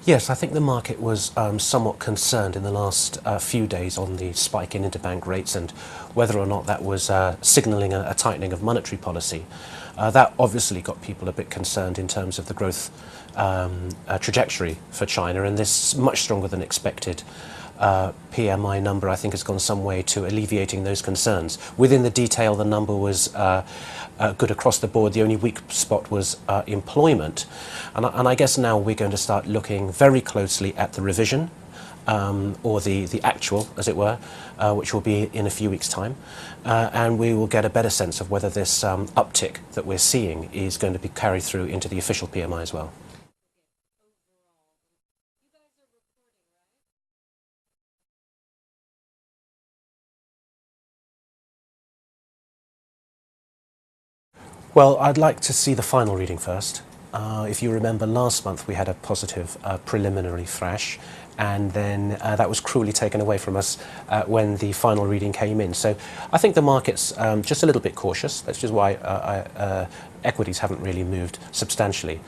Yes, I think the market was somewhat concerned in the last few days on the spike in interbank rates and whether or not that was signalling a tightening of monetary policy. That obviously got people a bit concerned in terms of the growth trajectory for China, and this much stronger than expected PMI number, I think, has gone some way to alleviating those concerns. Within the detail, the number was good across the board. The only weak spot was employment. And I guess now we're going to start looking very closely at the revision, or the actual, as it were, which will be in a few weeks' time. And we will get a better sense of whether this uptick that we're seeing is going to be carried through into the official PMI as well. Well, I'd like to see the final reading first. If you remember, last month we had a positive preliminary flash, and then that was cruelly taken away from us when the final reading came in. So I think the market's just a little bit cautious. That's just why equities haven't really moved substantially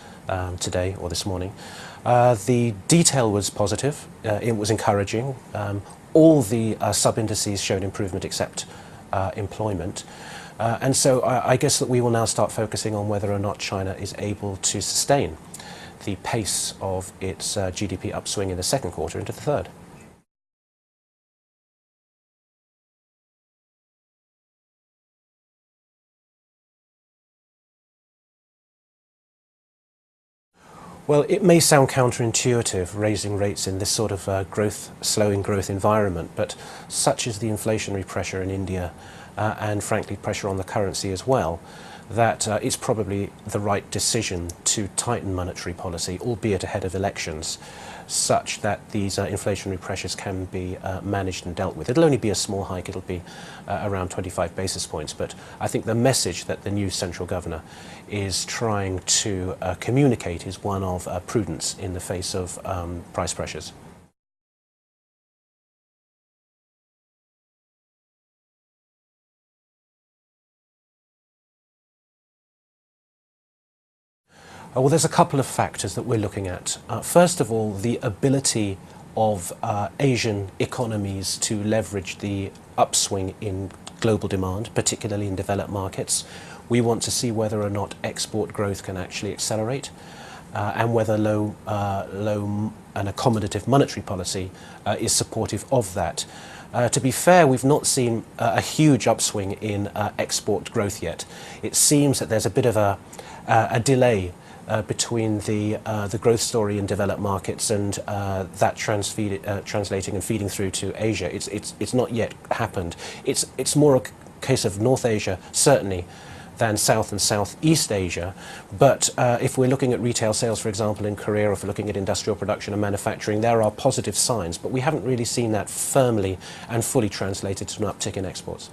today or this morning. The detail was positive. It was encouraging. All the sub-indices showed improvement except employment. And so I guess that we will now start focusing on whether or not China is able to sustain the pace of its GDP upswing in the second quarter into the third. Well, it may sound counterintuitive raising rates in this sort of slowing growth environment, but such is the inflationary pressure in India and frankly pressure on the currency as well, that it's probably the right decision to tighten monetary policy, albeit ahead of elections, such that these inflationary pressures can be managed and dealt with. It'll only be a small hike, it'll be around 25 basis points, but I think the message that the new central governor is trying to communicate is one of prudence in the face of price pressures. Well, there's a couple of factors that we're looking at. First of all, the ability of Asian economies to leverage the upswing in global demand, particularly in developed markets. We want to see whether or not export growth can actually accelerate, and whether low and accommodative monetary policy is supportive of that. To be fair, we've not seen a huge upswing in export growth yet. It seems that there's a bit of a delay between the growth story in developed markets and that translating and feeding through to Asia. It's not yet happened. It's more a case of North Asia, certainly, than South and Southeast Asia. But if we're looking at retail sales, for example, in Korea, or if we're looking at industrial production and manufacturing, there are positive signs, but we haven't really seen that firmly and fully translated to an uptick in exports.